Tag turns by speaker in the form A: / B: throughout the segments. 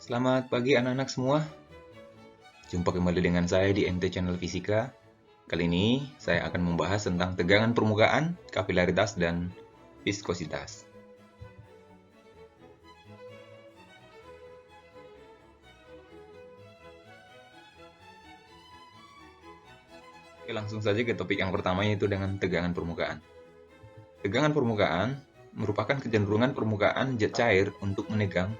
A: Selamat pagi anak-anak semua. Jumpa kembali dengan saya di MT Channel Fisika. Kali ini saya akan membahas tentang tegangan permukaan, kapilaritas, dan viskositas. Oke, langsung saja ke topik yang pertama, yaitu dengan tegangan permukaan. Tegangan permukaan merupakan kecenderungan permukaan zat cair untuk menegang,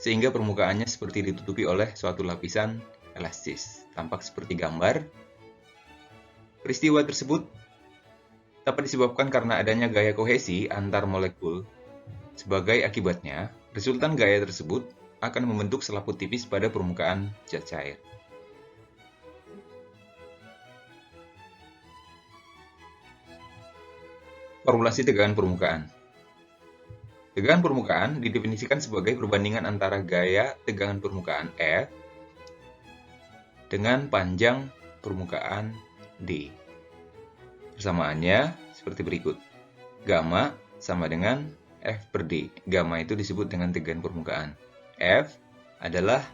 A: sehingga permukaannya seperti ditutupi oleh suatu lapisan elastis, tampak seperti gambar. Peristiwa tersebut dapat disebabkan karena adanya gaya kohesi antar molekul. Sebagai akibatnya, resultan gaya tersebut akan membentuk selaput tipis pada permukaan zat cair. Formulasi tegangan permukaan. Tegangan permukaan didefinisikan sebagai perbandingan antara gaya tegangan permukaan F dengan panjang permukaan D. Persamaannya seperti berikut. Gamma sama dengan F per D. Gamma itu disebut dengan tegangan permukaan. F adalah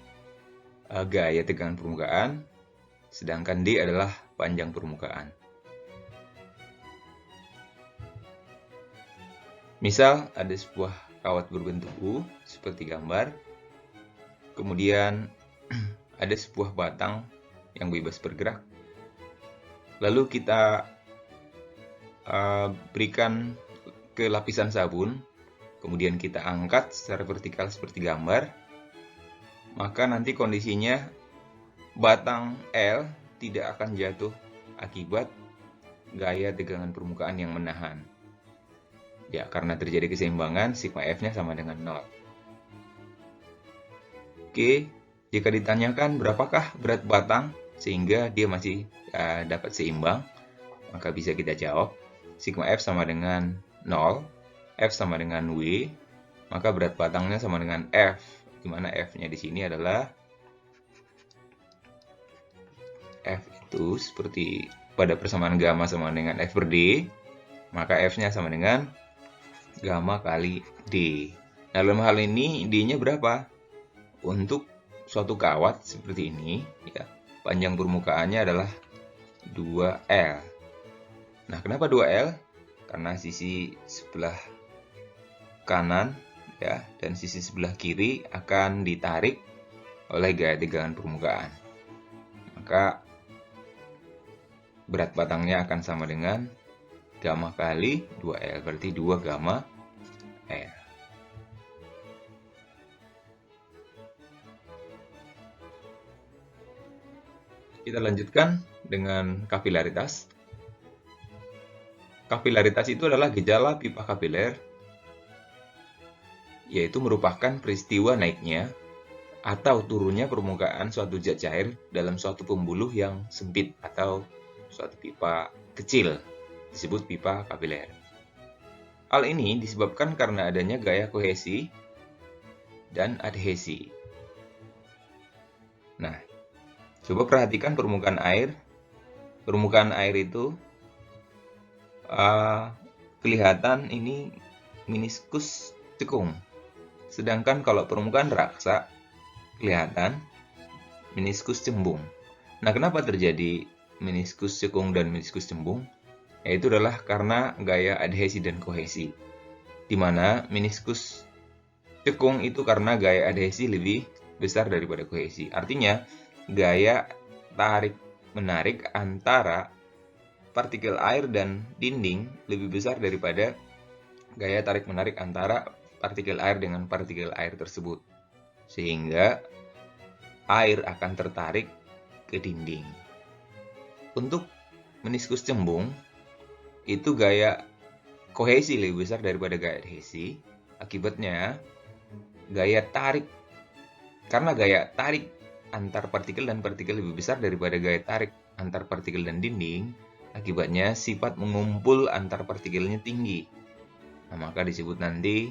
A: gaya tegangan permukaan, sedangkan D adalah panjang permukaan. Misal ada sebuah kawat berbentuk U seperti gambar, kemudian ada sebuah batang yang bebas bergerak, lalu kita berikan ke lapisan sabun, kemudian kita angkat secara vertikal seperti gambar, maka nanti kondisinya batang L tidak akan jatuh akibat gaya tegangan permukaan yang menahan. Ya, karena terjadi keseimbangan, sigma F-nya sama dengan 0. Oke, jika ditanyakan berapakah berat batang sehingga dia masih dapat seimbang, maka bisa kita jawab, sigma F sama dengan 0, F sama dengan W, maka berat batangnya sama dengan F, di mana F-nya di sini adalah F itu seperti pada persamaan gamma sama dengan F per D, maka F-nya sama dengan gamma kali D. Nah, dalam hal ini D-nya berapa? Untuk suatu kawat seperti ini, ya, panjang permukaannya adalah 2L. Nah, kenapa 2L? Karena sisi sebelah kanan ya dan sisi sebelah kiri akan ditarik oleh gaya tegangan permukaan. Maka berat batangnya akan sama dengan gamma kali 2L, berarti 2 gamma L. Kita lanjutkan dengan kapilaritas. Kapilaritas itu adalah gejala pipa kapiler, yaitu merupakan peristiwa naiknya atau turunnya permukaan suatu zat cair dalam suatu pembuluh yang sempit atau suatu pipa kecil, disebut pipa kapiler. Hal ini disebabkan karena adanya gaya kohesi dan adhesi. Nah, coba perhatikan permukaan air. Permukaan air itu kelihatan ini meniskus cekung. Sedangkan kalau permukaan raksa kelihatan meniskus cembung. Nah, kenapa terjadi meniskus cekung dan meniskus cembung? Yaitu adalah karena gaya adhesi dan kohesi, di mana meniskus cekung itu karena gaya adhesi lebih besar daripada kohesi. Artinya, gaya tarik-menarik antara partikel air dan dinding lebih besar daripada gaya tarik-menarik antara partikel air dengan partikel air tersebut. Sehingga air akan tertarik ke dinding. Untuk meniskus cembung, itu gaya kohesi lebih besar daripada gaya adhesi. Akibatnya, karena gaya tarik antar partikel dan partikel lebih besar daripada gaya tarik antar partikel dan dinding, akibatnya sifat mengumpul antar partikelnya tinggi. Nah, maka disebut nanti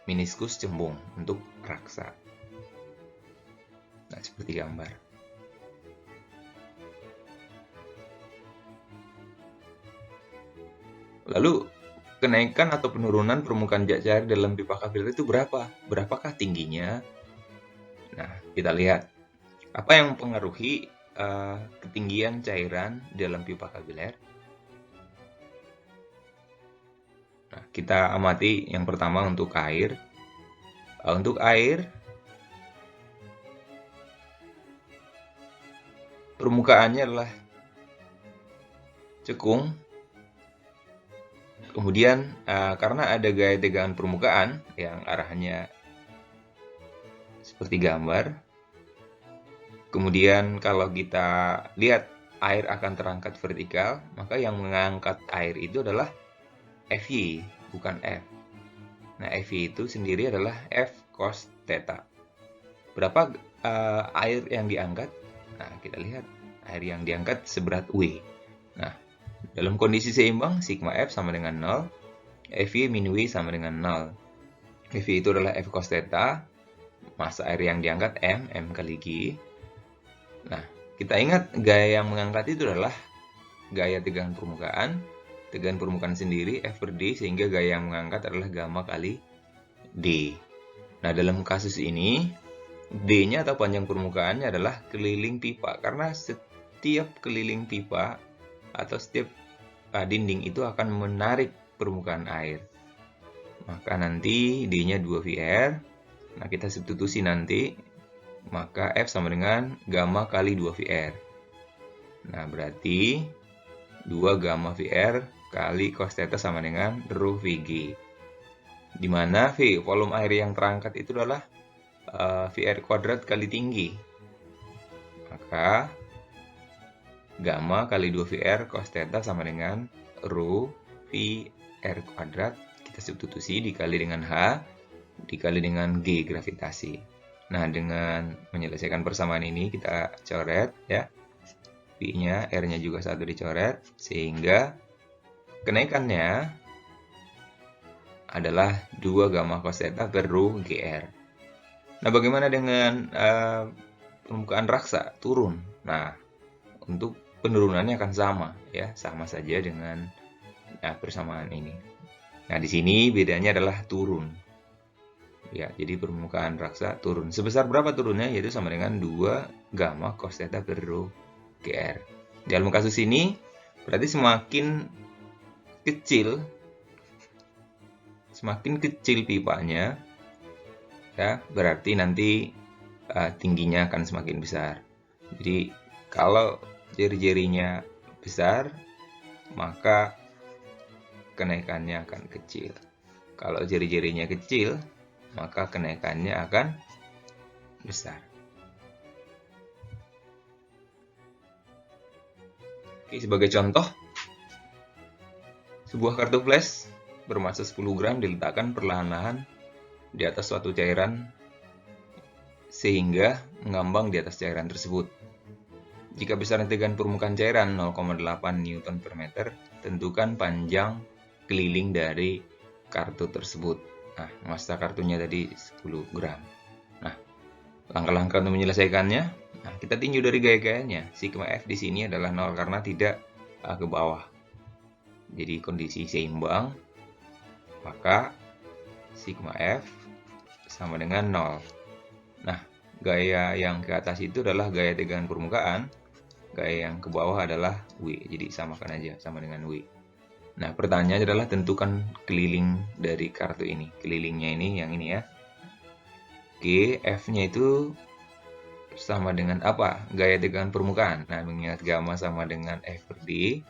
A: meniskus cembung untuk raksa. Nah, seperti gambar. Lalu kenaikan atau penurunan permukaan zat cair dalam pipa kapiler itu berapa? Berapakah tingginya? Nah, kita lihat. Apa yang mempengaruhi ketinggian cairan dalam pipa kapiler? Nah, kita amati yang pertama untuk air. Untuk air, permukaannya adalah cekung. Kemudian karena ada gaya tegangan permukaan yang arahnya seperti gambar. Kemudian kalau kita lihat air akan terangkat vertikal, maka yang mengangkat air itu adalah Fy, bukan F. Nah, Fy itu sendiri adalah F cos theta. Berapa air yang diangkat? Nah, kita lihat air yang diangkat seberat W. Nah, dalam kondisi seimbang, sigma F sama dengan 0, Fy min W sama dengan 0. Fy itu adalah F cos theta, massa air yang diangkat M kali G. Nah, kita ingat gaya yang mengangkat itu adalah gaya tegangan permukaan sendiri F per D, sehingga gaya yang mengangkat adalah gamma kali D. Nah, dalam kasus ini, D-nya atau panjang permukaannya adalah keliling pipa, karena setiap keliling pipa atau setiap dinding itu akan menarik permukaan air. Maka nanti D-nya 2VR. Nah, kita substitusi nanti, maka F sama dengan gamma kali 2VR. Nah, berarti 2 gamma VR kali cos theta sama dengan rho Vg. Di mana V, volume air yang terangkat itu adalah VR kuadrat kali tinggi. Maka gamma kali 2VR cos theta sama dengan rho VR kuadrat, kita substitusi dikali dengan H dikali dengan G gravitasi. Nah, dengan menyelesaikan persamaan ini kita coret ya. V-nya, R-nya juga 1 dicoret, sehingga kenaikannya adalah 2 gamma cos theta per rho GR. Nah, bagaimana dengan permukaan raksa turun? Nah, untuk penurunannya akan sama ya, sama saja dengan persamaan ini. Nah, di sini bedanya adalah turun. Ya, jadi permukaan raksa turun. Sebesar berapa turunnya? Yaitu sama dengan 2 gamma cos theta per rho GR. Dalam kasus ini berarti semakin kecil pipanya ya, berarti nanti tingginya akan semakin besar. Jadi kalau jari-jarinya besar, maka kenaikannya akan kecil. Kalau jari-jarinya kecil, maka kenaikannya akan besar. Oke, sebagai contoh, sebuah kartu flash bermassa 10 gram diletakkan perlahan-lahan di atas suatu cairan sehingga mengambang di atas cairan tersebut. Jika besaran tegangan permukaan cairan 0,8 Newton per meter, tentukan panjang keliling dari kartu tersebut. Nah, massa kartunya tadi 10 gram. Nah, langkah-langkah untuk menyelesaikannya, nah, kita tinjau dari gaya-gayanya. Sigma F di sini adalah 0 karena tidak ke bawah. Jadi kondisi seimbang, maka sigma F sama dengan 0. Nah, gaya yang ke atas itu adalah gaya tegangan permukaan, gaya yang ke bawah adalah W. Jadi samakan aja, sama dengan W. Nah, pertanyaannya adalah tentukan keliling dari kartu ini. Kelilingnya ini, yang ini ya. Oke, F-nya itu sama dengan apa? Gaya tegangan permukaan. Nah, mengingat gamma sama dengan F per D,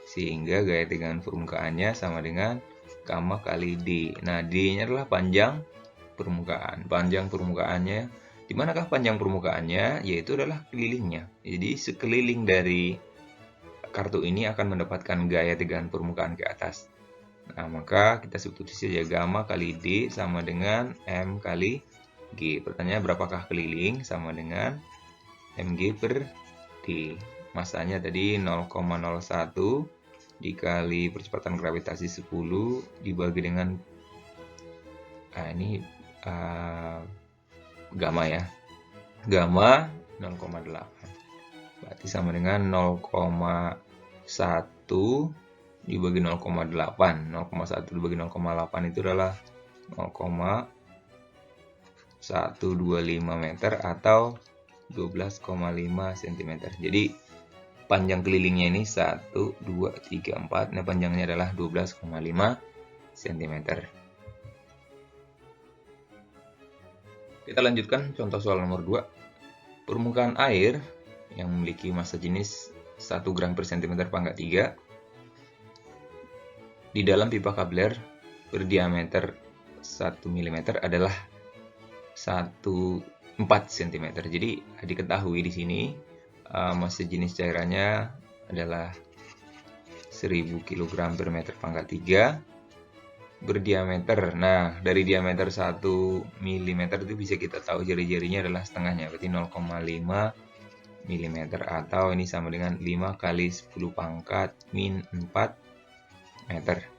A: sehingga gaya tegangan permukaannya sama dengan gamma kali D. Nah, D-nya adalah panjang permukaan. Panjang permukaannya, di manakah panjang permukaannya? Yaitu adalah kelilingnya. Jadi, sekeliling dari kartu ini akan mendapatkan gaya tegangan permukaan ke atas. Nah, maka kita substitusi saja gamma kali D sama dengan M kali G. Pertanyaannya berapakah keliling? Sama dengan mg per D. Masanya tadi 0,01 dikali percepatan gravitasi 10 dibagi dengan ini gamma ya. Gamma 0,8. Berarti sama dengan 0,1 dibagi 0,8. 0,1 dibagi 0,8 itu adalah 0,125 meter atau 12,5 cm. Jadi panjang kelilingnya ini 1, 2, 3, 4. Nah, panjangnya adalah 12,5 cm. Kita lanjutkan contoh soal nomor 2. Permukaan air yang memiliki massa jenis 1 gram per cm pangkat 3 di dalam pipa kapiler berdiameter 1 mm adalah 4 cm. Jadi diketahui di sini massa jenis cairannya adalah 1000 kg per meter pangkat 3 berdiameter. Nah, dari diameter 1 mm itu bisa kita tahu jari-jarinya adalah setengahnya, berarti 0,5 mm atau ini sama dengan 5 kali 10 pangkat min 4 meter.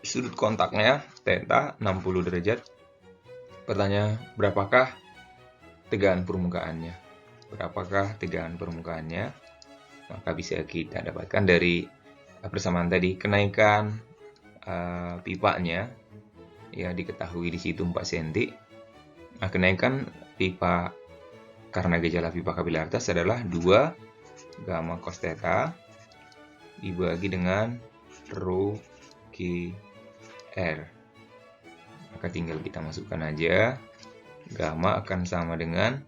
A: Sudut kontaknya theta 60 derajat. Pertanyaan, berapakah tegangan permukaannya? Berapakah tegangan permukaannya? Maka bisa kita dapatkan dari persamaan tadi. Kenaikan pipanya ya diketahui di situ 4 cm. Nah, kenaikan pipa karena gejala pipa kapilaritas adalah 2 gamma cos theta dibagi dengan rho GR. Maka tinggal kita masukkan aja. Gamma akan sama dengan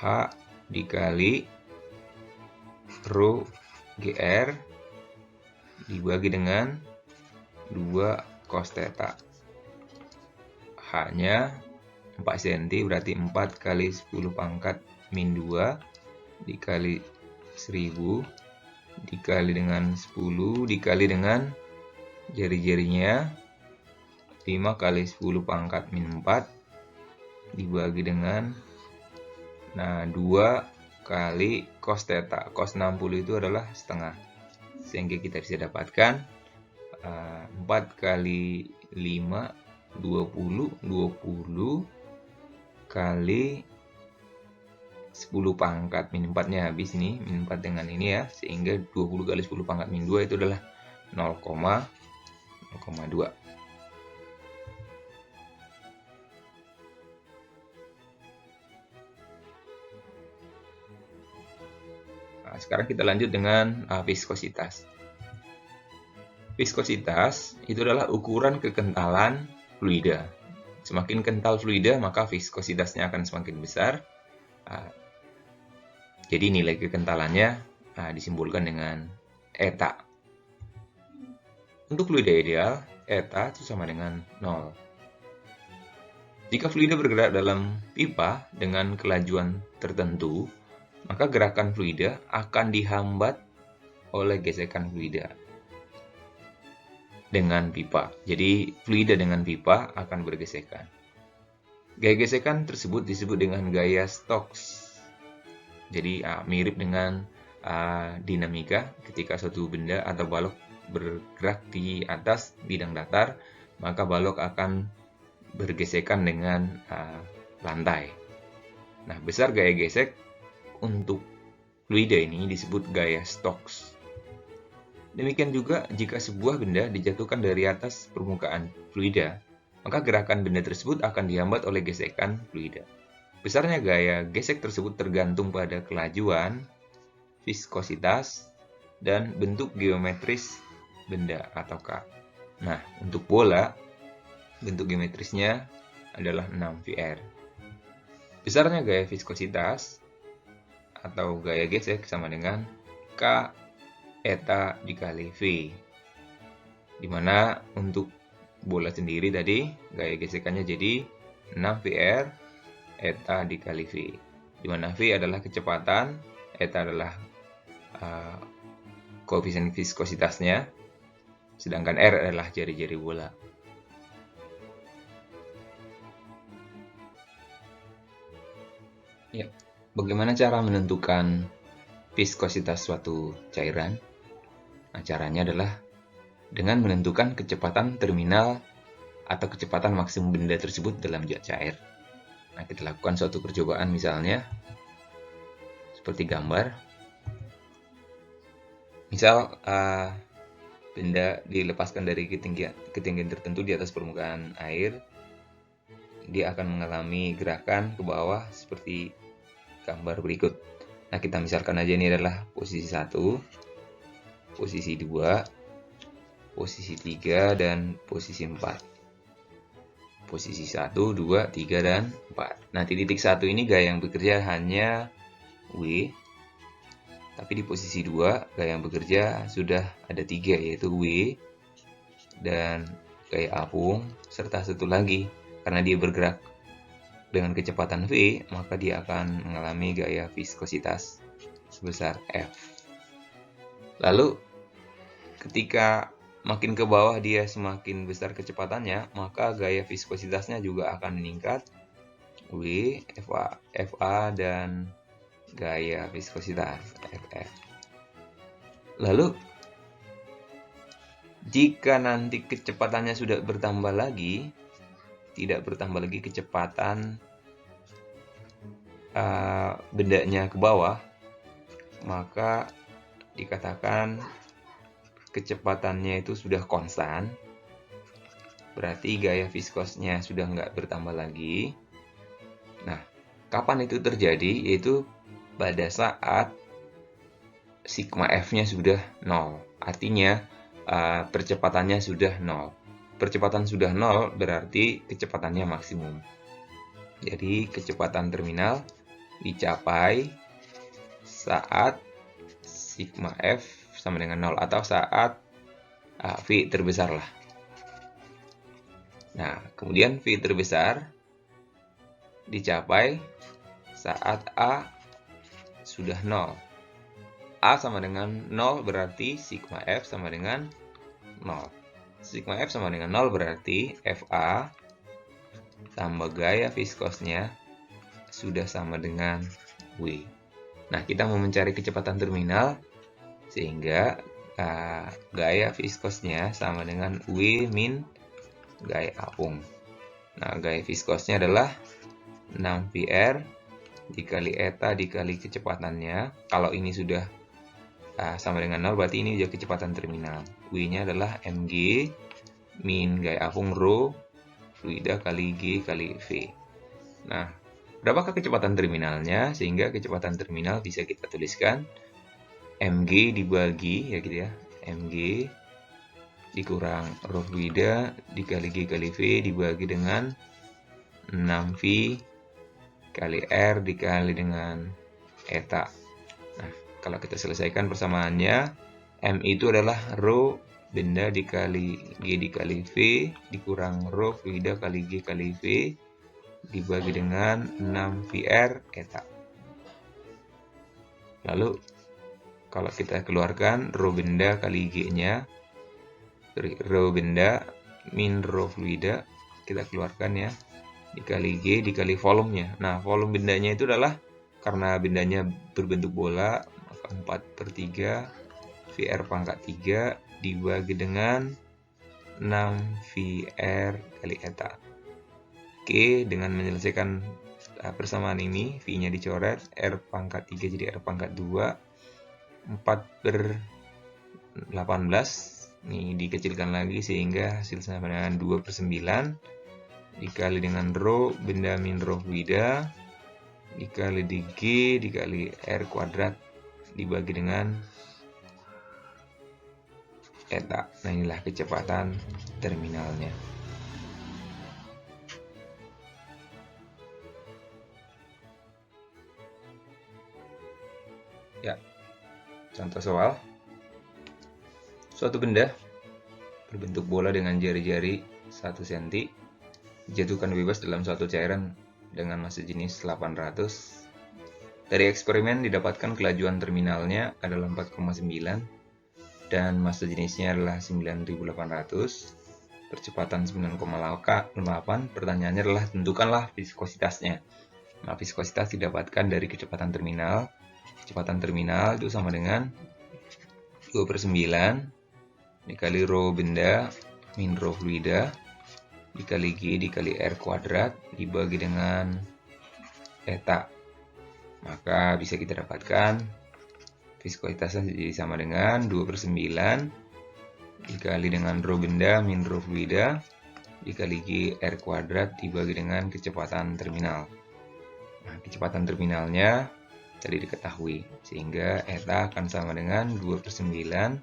A: H dikali rho GR dibagi dengan 2 cos theta. H-nya 4 cm berarti 4 kali 10 pangkat min 2 dikali 1000 dikali dengan 10 dikali dengan jari-jarinya 5 kali 10 pangkat min 4 dibagi dengan 2 kali cos theta. Cos 60 itu adalah setengah. Sehingga kita bisa dapatkan 4 kali 5 20 kali 10 pangkat min 4 nya habis nih, min 4 dengan ini ya, sehingga 20 kali 10 pangkat min 2 itu adalah 0,2. Nah, sekarang kita lanjut dengan viskositas. Viskositas itu adalah ukuran kekentalan fluida. Semakin kental fluida, maka viskositasnya akan semakin besar. Jadi nilai kekentalannya disimbolkan dengan eta. Untuk fluida ideal, eta itu sama dengan 0. Jika fluida bergerak dalam pipa dengan kelajuan tertentu, maka gerakan fluida akan dihambat oleh gesekan fluida dengan pipa. Jadi fluida dengan pipa akan bergesekan. Gaya gesekan tersebut disebut dengan gaya Stokes. Jadi mirip dengan dinamika. Ketika suatu benda atau balok bergerak di atas bidang datar, maka balok akan bergesekan dengan lantai. Nah, besar gaya gesek untuk fluida ini disebut gaya Stokes. Demikian juga jika sebuah benda dijatuhkan dari atas permukaan fluida, maka gerakan benda tersebut akan dihambat oleh gesekan fluida. Besarnya gaya gesek tersebut tergantung pada kelajuan, viskositas, dan bentuk geometris benda atau K. Nah, untuk bola, bentuk geometrisnya adalah 6 VR. Besarnya gaya viskositas atau gaya gesek sama dengan K eta dikali V, dimana untuk bola sendiri tadi gaya gesekannya jadi 6 VR eta dikali V, dimana V adalah kecepatan, eta adalah koefisien viskositasnya, sedangkan R adalah jari-jari bola. Ya, bagaimana cara menentukan viskositas suatu cairan? Nah, caranya adalah dengan menentukan kecepatan terminal atau kecepatan maksimum benda tersebut dalam zat cair. Nah, kita lakukan suatu percobaan misalnya seperti gambar. Misal benda dilepaskan dari ketinggian tertentu di atas permukaan air, dia akan mengalami gerakan ke bawah seperti gambar berikut. Nah, kita misalkan aja ini adalah posisi 1, posisi 2, posisi 3, dan posisi 4. Posisi 1, 2, 3, dan 4. Nah, di titik 1 ini gaya yang bekerja hanya W. Tapi di posisi 2, gaya yang bekerja sudah ada 3, yaitu W dan gaya apung, serta satu lagi. Karena dia bergerak dengan kecepatan V, maka dia akan mengalami gaya viskositas sebesar F. Lalu, ketika makin ke bawah dia semakin besar kecepatannya, maka gaya viskositasnya juga akan meningkat. W, FA, dan gaya viskositas FF. Lalu, jika nanti kecepatannya sudah bertambah lagi, tidak bertambah lagi kecepatan bendanya ke bawah, maka dikatakan kecepatannya itu sudah konstan. Berarti gaya viskosnya sudah nggak bertambah lagi. Nah, kapan itu terjadi? Yaitu pada saat sigma F-nya sudah 0. Artinya, percepatannya sudah 0. Percepatan sudah 0 berarti kecepatannya maksimum. Jadi, kecepatan terminal dicapai saat sigma F sama dengan 0 atau saat V terbesar lah. Nah, kemudian V terbesar dicapai saat A sudah 0. A sama dengan 0 berarti sigma F sama dengan 0. Sigma F sama dengan 0 berarti FA tambah gaya viskosnya sudah sama dengan W. Nah, kita mau mencari kecepatan terminal sehingga gaya viskosnya sama dengan W min gaya apung. Nah, gaya viskosnya adalah 6 VR dikali eta dikali kecepatannya. Kalau ini sudah sama dengan 0, berarti ini juga kecepatan terminal. W-nya adalah mg min gaya apung rho fluida kali G kali V. Nah, berapakah kecepatan terminalnya? Sehingga kecepatan terminal bisa kita tuliskan mg dibagi, ya gitu ya, mg dikurang rho fluida dikali G kali V dibagi dengan 6V kali R dikali dengan eta. Nah, kalau kita selesaikan persamaannya, M itu adalah rho benda dikali G dikali V dikurang rho fluida kali G kali V dibagi dengan 6VR eta. Lalu, kalau kita keluarkan rho benda kali G-nya, rho benda min rho fluida, kita keluarkan ya, dikali G dikali volumenya. Nah, volume bendanya itu adalah karena bendanya berbentuk bola, maka 4/3 VR pangkat 3 dibagi dengan 6VR kali eta. Oke, dengan menyelesaikan persamaan ini, V-nya dicoret, R pangkat 3 jadi R pangkat 2, 4/18, ini dikecilkan lagi sehingga hasil sama dengan 2/9, dikali dengan rho benda min rho fluida, dikali di G dikali R kuadrat dibagi dengan eta. Nah, inilah kecepatan terminalnya. Ya, contoh soal. Suatu benda berbentuk bola dengan jari-jari 1 cm dijatuhkan bebas dalam suatu cairan dengan massa jenis 800. Dari eksperimen didapatkan kelajuan terminalnya adalah 4,9 dan massa jenisnya adalah 9.800, percepatan 9,8. Pertanyaannya adalah tentukanlah viskositasnya. Nah, viskositas didapatkan dari kecepatan terminal. Kecepatan terminal itu sama dengan 2/9 dikali rho benda min rho fluida dikali G dikali R kuadrat dibagi dengan eta. Maka bisa kita dapatkan Viskositasnya jadi sama dengan 2/9 dikali dengan rho benda min rho fluida dikali G R kuadrat dibagi dengan kecepatan terminal. Nah, kecepatan terminalnya tadi diketahui, sehingga eta akan sama dengan 2/9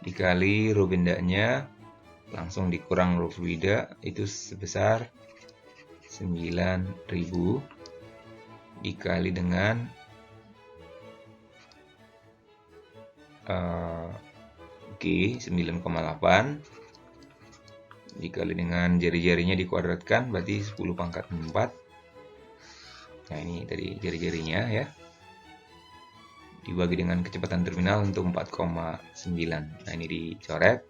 A: dikali rho bendanya langsung dikurang rho fluida, itu sebesar 9.000 dikali dengan G 9,8 dikali dengan jari-jarinya dikuadratkan, berarti 10 pangkat 4. Nah, ini tadi jari-jarinya ya. Dibagi dengan kecepatan terminal untuk 4,9. Nah, ini dicoret.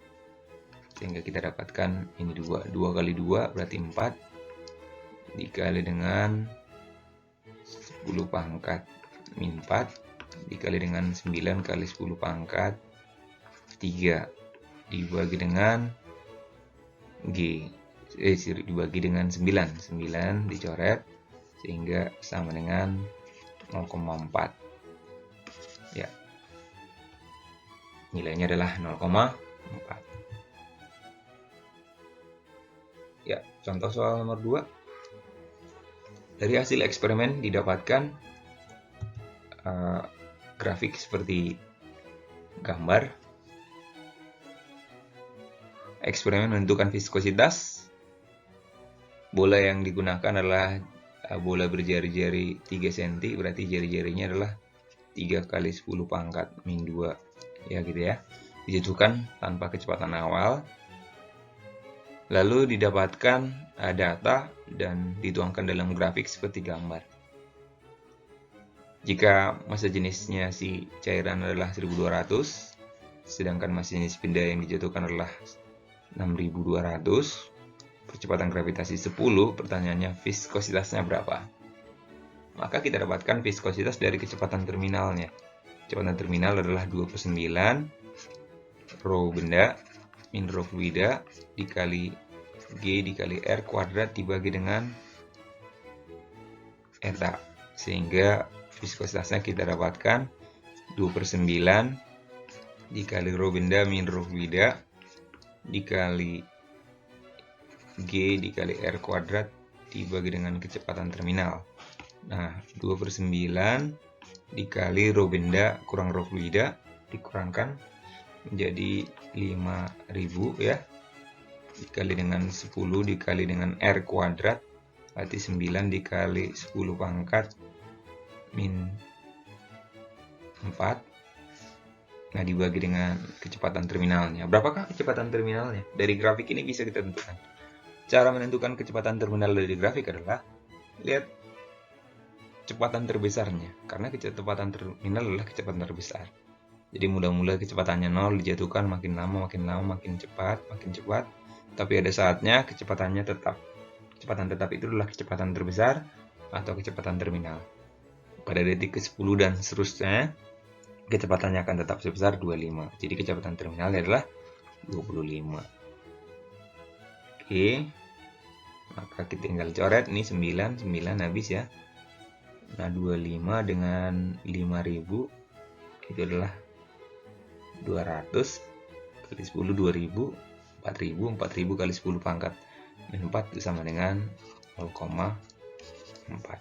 A: Sehingga kita dapatkan ini 2 kali 2 berarti 4. Dikali dengan 10 pangkat min 4. Dikali dengan 9 kali 10 pangkat 3. Dibagi dengan G. Dibagi dengan 9 dicoret. Sehingga sama dengan 0,4. Ya. Nilainya adalah 0,4. Ya, contoh soal nomor 2. Dari hasil eksperimen didapatkan grafik seperti gambar. Eksperimen menentukan viskositas. Bola yang digunakan adalah bola berjari-jari 3 cm, berarti jari-jarinya adalah 3 kali 10 pangkat min 2. Ya gitu ya. Dijatuhkan tanpa kecepatan awal. Lalu didapatkan data dan dituangkan dalam grafik seperti gambar. Jika massa jenisnya si cairan adalah 1200, sedangkan massa jenis benda yang dijatuhkan adalah 6200, kecepatan gravitasi 10, pertanyaannya viskositasnya berapa? Maka kita dapatkan viskositas dari kecepatan terminalnya. Kecepatan terminal adalah 2/9 rho benda min rho fluida dikali G dikali R kuadrat dibagi dengan eta. Sehingga viskositasnya kita dapatkan 2/9 dikali rho benda min rho fluida dikali G dikali R kuadrat dibagi dengan kecepatan terminal. Nah, 2/9 dikali rho benda kurang rho fluida dikurangkan menjadi 5.000 ya. Dikali dengan 10 dikali dengan R kuadrat berarti 9 dikali 10 pangkat min 4. Nah, dibagi dengan kecepatan terminalnya. Berapakah kecepatan terminalnya? Dari grafik ini bisa kita tentukan. Cara menentukan kecepatan terminal dari grafik adalah lihat kecepatan terbesarnya. Karena kecepatan terminal adalah kecepatan terbesar. Jadi mula-mula kecepatannya 0 dijatuhkan makin lama makin cepat. Tapi ada saatnya kecepatannya tetap. Kecepatan tetap itu adalah kecepatan terbesar atau kecepatan terminal. Pada detik ke-10 dan seterusnya, kecepatannya akan tetap sebesar 25. Jadi kecepatan terminalnya adalah 25. Oke. Maka kita tinggal coret ini 9 habis ya. Nah, 25 dengan 5.000 itu adalah 200 kali 10 2000, 4000 kali 10 pangkat min 4 itu sama dengan 0,4.